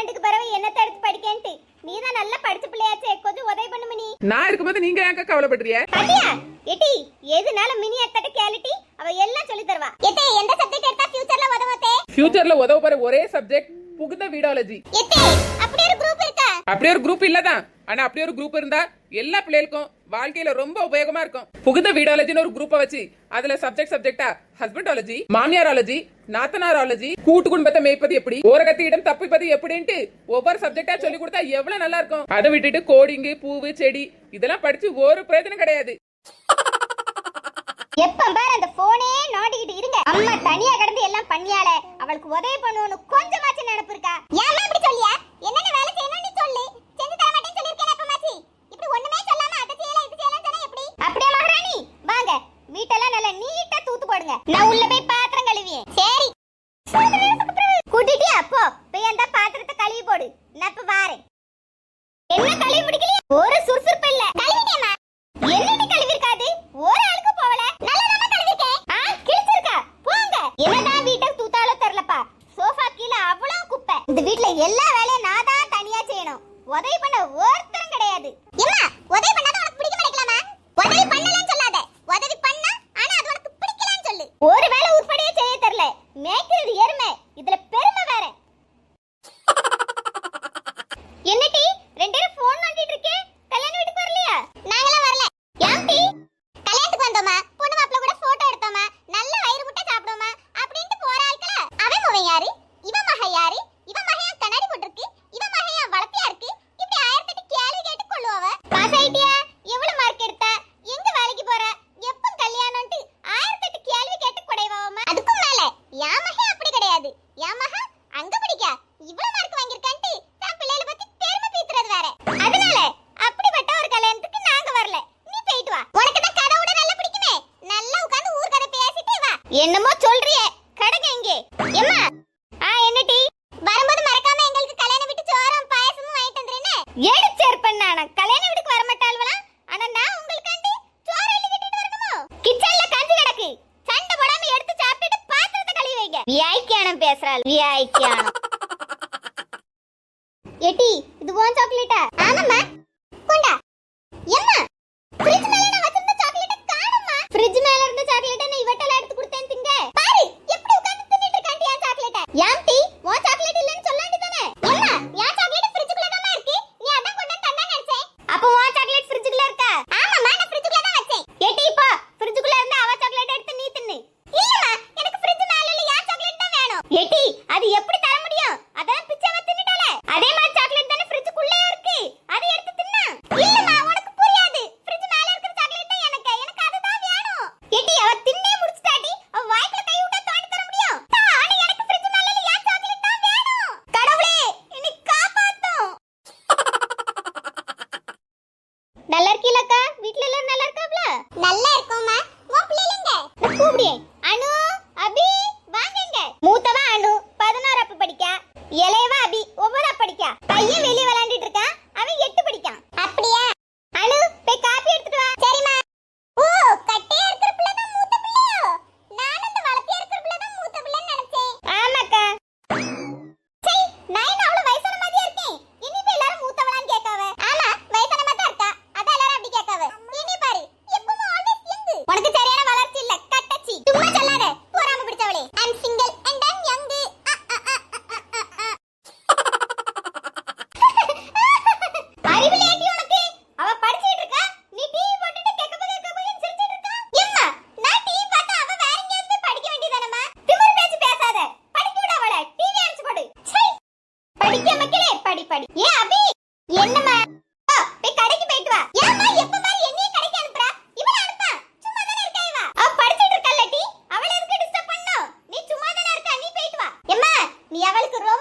12க்கு பிறகு என்னத்த எடுத்து படிக்கேன்ட்டு நீ தான் நல்லா படிச்ச பிள்ளையாச்சே, கொஞ்சம் உதவி பண்ணு மினி. நான் இருக்கும்போது நீங்க ஏன் கவலைப்படுறீங்க? பாத்தியா எட்டி, எதுனால மினி அத்தட்ட கேளுட்டி, அவ எல்லாம் சொல்லி தருவா. எத்தே எந்த சப்ஜெக்ட் எடுத்தா ஃபியூச்சர்ல உதவுதே? ஃபியூச்சர்ல உதவ போற ஒரே சப்ஜெக்ட் புகுந்த வீடாலஜி. எத்தே அப்படி ஒரு குரூப் இருக்கா? அப்படி ஒரு குரூப் இல்லதான், ஆனா அப்படி ஒரு குரூப் இருந்தா எல்லா பிள்ளைகளுக்கும் வாழ்க்கையில ரொம்ப உபயோகமா இருக்கும். புகுந்த வீடாலஜின்னு ஒரு குரூப்பை வச்சு அதுல சப்ஜெக்டா ஹஸ்பண்டாலஜி, மாமியாராலஜி, நாத்தனாராலஜி, கூட்டு குடும்பத்தை மேய்ப்பது எப்படி, ஓரகத்தியிடம் தப்பிப்பது எப்படின்ட்டு ஒவ்வொரு சப்ஜெக்டா சொல்லி கொடுத்தா எவ்வளவு நல்லா இருக்கும். அதை விட்டுட்டு கோடிங்கு, பூவு, செடி இதெல்லாம் படிச்சு ஒரு பிரயோஜனம் கிடையாது. எப்ப பாரு அந்த போனே நோண்டிக்கிட்டு இருங்க. அம்மா தனியா கடந்து எல்லாம் பண்ணியால, அவளுக்கு உதவி பண்ணுவோன்னு கொஞ்சமாச்சும் நினைப்பு இருக்கா? ஏன் இப்படி சொல்லியா? என்னென்ன வேலை செய்யணும் நீ சொல்லு, செஞ்சு தர மாட்டேன்னு சொல்லிருக்கேன் எப்பமாச்சி. இப்படி ஒண்ணுமே சொல்லாம அதை செய்யலாம் இது செய்யலாம் சொன்னா எப்படி? அப்படியே மகாராணி வாங்க, வீட்டெல்லாம் நல்லா நீட்டா தூத்து போடுங்க, நான் உள்ள போய் பாத்திரம் கழுவியே. சரி கூட்டிட்டியா? அப்போ போய் அந்த பாத்திரத்தை கழுவி போடு, நான் இப்ப வாரேன். என்ன கழுவி முடிக்கலையா? ஒரு சுறுசுறுப்பு இல்ல. கழுவிட்டேமா. என்னடி கழுவி இருக்காது? ஒரு ஆளுக்கு போவல. நல்லதாமா கழுவி இருக்கேன். கிழிச்சிருக்கா? போங்க. என்னதான் வீட்டை தூத்தாலோ தெரியலப்பா, சோஃபா கீழ அவ்வளவு குப்பை. இந்த வீட்ல எல்லா வேலையும் நான் தான் தனியா செய்யணும், உதவி பண்ண ஒருத்தரும் கிடையாது. அம்மா உதவி பண்ணாத உனக்கு பிடிக்க மாட்டேங்கலாமா? உதவி பண்ணலன்னு சொல்லாத, உதவி பண்ணா ஆனா அது உனக்கு பிடிக்கலன்னு சொல்லு. ஒரு வேளை உருப்படியே செய்ய தெரியல, மேய்க்கிறது எருமை, இதுல பெருமை வேற. என்னடி ரெண்டு பேரும் போன் நோண்டிட்டு இருக்கே, கல்யாண வீட்டுக்கு வரலையா? நாங்கலாம் வரல. ஏன்டி? கல்யாணத்துக்கு வந்தோமா, பொண்ணு மாப்பிள்ள கூட போட்டோ எடுத்தோமா, நல்ல வயிறு முட்டை சாப்பிடுவோமா அப்படினு போற ஆட்கள. அவன் மகன் யாரு, இவன் மகன் யாரு, இவன் மகன் கண்ணாடி போட்டுருக்கு, இவன் மகன் வளத்தியா இருக்கு, இப்படி 1008 கேள்வி கேட்டு கொள்ளுவவ. பாஸ் ஆயிட்டியா? எவ்வளவு மார்க் எடுத்த, எங்க வேலைக்கு போற, எப்ப கல்யாணம்னு 1008 கேள்வி கேட்டு கொடைவாவமா. அதுக்கும் மேல யா மகன் அப்படி கிடையாது, யா மகன் அங்க படிக்கா இவ்வளவு மார்க் வாங்கிருக்கான்ட்டு தான் பிள்ளைகளை பத்தி பெருமை பீத்துறது வேற. அதனால அப்படிப்பட்ட ஒரு கல்யாணத்துக்கு நாங்க வரல, நீ போயிட்டு வா. உனக்கு தான் கதை விட நல்லா பிடிக்குமே, நல்லா உட்கார்ந்து ஊர் கதை பேசிட்டே வா. என்னமோ சொல்றியே, கடங்க இங்கே. எம்மா என்னடி வரும்போது மறக்காம எங்களுக்கு கல்யாண வீட்டு சோறும் பாயசமும் வாங்கிட்டு வந்துறேனே. ஏடிச்சேர் பண்ணானா கல்யாண வீட்டுக்கு வர மாட்டாள்வளா, ஆனா நான் உங்களுக்காண்டி சோறு எழுதி கட்டிட்டு வரணுமோ? கிச்சன்ல கஞ்சி கிடக்கு, சண்டை போடாம எடுத்து சாப்பிட்டுட்டு பாத்திரத்தை கழுவி வைங்க. வியாய்க்கியானம் பேசுறாள், வியாய்க்கியானம். ஏடி இது உன் சாக்லேட்டா? ஆமாம்மா. கொண்டா. எம்மா ஃப்ரிட்ஜ் மேல நான் வச்சிருந்த சாக்லேட்ட காணோம்மா. ஃப்ரிட்ஜ் மேல இருந்த சாக்லேட்ட நான் இவட்டல எடுத்து கொடுத்தேன் திங்க. பாரு எப்படி உட்கார்ந்து தின்னிட்டு இருக்காண்டி என் சாக்லேட்ட. யாம்டி உன் சாக்லேட் இல்லன்னு சொல்ல வேண்டியதானே? எம்மா என் சாக்லேட் ஃப்ரிட்ஜ்க்குள்ள தான் இருக்கு, நீ அதான் கொண்டு வந்து தந்தா நினைச்சேன். அப்ப உன் சாக்லேட் ஃப்ரிட்ஜ்க்குள்ள இருக்கா? ஆமாம்மா நான் ஃப்ரிட்ஜ்க்குள்ள தான் வச்சேன். ஏடி போ ஃப்ரிட்ஜ்க்குள்ள இருந்த அவ சாக்லேட் எடுத்து நீ தின்னு. இல்லம்மா எனக்கு ஃப்ரிட்ஜ் மேல இல்ல, என் சாக்லேட் தான் வேணும். ஏடி அது எப்படி தர முடியும்? அதான் பிச்சை வச்சிட்டாளே, அதே மாதிரி சாக்லேட் தானே ஃப்ரிட்ஜ்க்குள்ளே இருக்கு, அதை எடுத்து தின்னா. இல்லம்மா உனக்கு புரியாது, ஃப்ரிட்ஜ் மேல இருக்கிற சாக்லேட் தான் எனக்கு அதுதான் வேணும். ஏடி அவ தின்னே முடிச்சிட்டாடி, அவ வாய்க்குள்ள கை விட்டா தோண்டி தர முடியும்? ஆனா எனக்கு ஃப்ரிட்ஜ் மேல இல்ல, என் சாக்லேட் தான் வேணும். கடவுளே என்னை காப்பாத்தும். நல்லா இருக்கீலக்கா? வீட்ல எல்லாரும் நல்லா இருக்காங்களா? நல்லா இருக்கோம்மா. உன் பிள்ளைங்க கூப்பிடுயே. அனு அபி வாங்குங்க. மூத்தவ அனு 11 படிக்கா, இளையவ அபி 9 படிக்கா. பையன் வெளிய விளையாண்டிட்டு இருக்கான், அவன் 8 படிக்கான். அப்படியே அனு போய் காபி எடுத்துட்டு வா. சரிம்மா. ஓ கட்டையா இருக்கிற பிள்ளை தான் மூத்த பிள்ளையோ? நான் அந்த வளத்தியா இருக்கிற பிள்ளை தான் மூத்த பிள்ளைன்னு நினைச்சேன். ஆமாக்கா. சரி நான் என்ன அவ்வளவு வயசான மாதிரியா இருக்கேன், இனி போய் எல்லாரும் மூத்தவளான்னு கேட்காவ. ஆமா வயசான மாதிரி தான் இருக்கா, அதான் எல்லாரும் அப்படி கேட்காவ. இனி பாரு எப்பவும் ஆல்வேஸ் யங். உனக்கு சரியான வளர்ச்சி இல்ல, கட்டச்சி. சும்மா சொல்லாத, போறாம பிடிச்சவளே. I am single and I am young. அறிவிலேடி உனக்கு, அவ படிச்சிட்டு இருக்கா, நீ டிவி போட்டுட்டு கேக்கபோன்னு சிரிச்சிட்டு இருக்கா. எம்மா நான் டிவி பார்த்தா அவ வேற எங்கயாவது போய் படிக்க வேண்டியதானம்மா. திமிரு பேச்சு பேசாத, படிக்க விட அவள, டிவி அடிச்சு போடு. சை படிக்க மக்களே படி படி. ஏ அபி என்னம்மா? போய் கடைக்கு போயிட்டு வா. ஏம்மா எப்ப பாரு என்னைய கடைக்கு அனுப்புறா? இவள அனுப்பா, சும்மா தான இருக்கா இவ. அவ படிச்சிட்டு இருக்கல்லடி, அவள எதுக்கு டிஸ்டர்ப் பண்ணனும்? நீ சும்மா தான இருக்கா, நீ போயிட்டு வா. எம்மா நீ அவளுக்கு ரொம்ப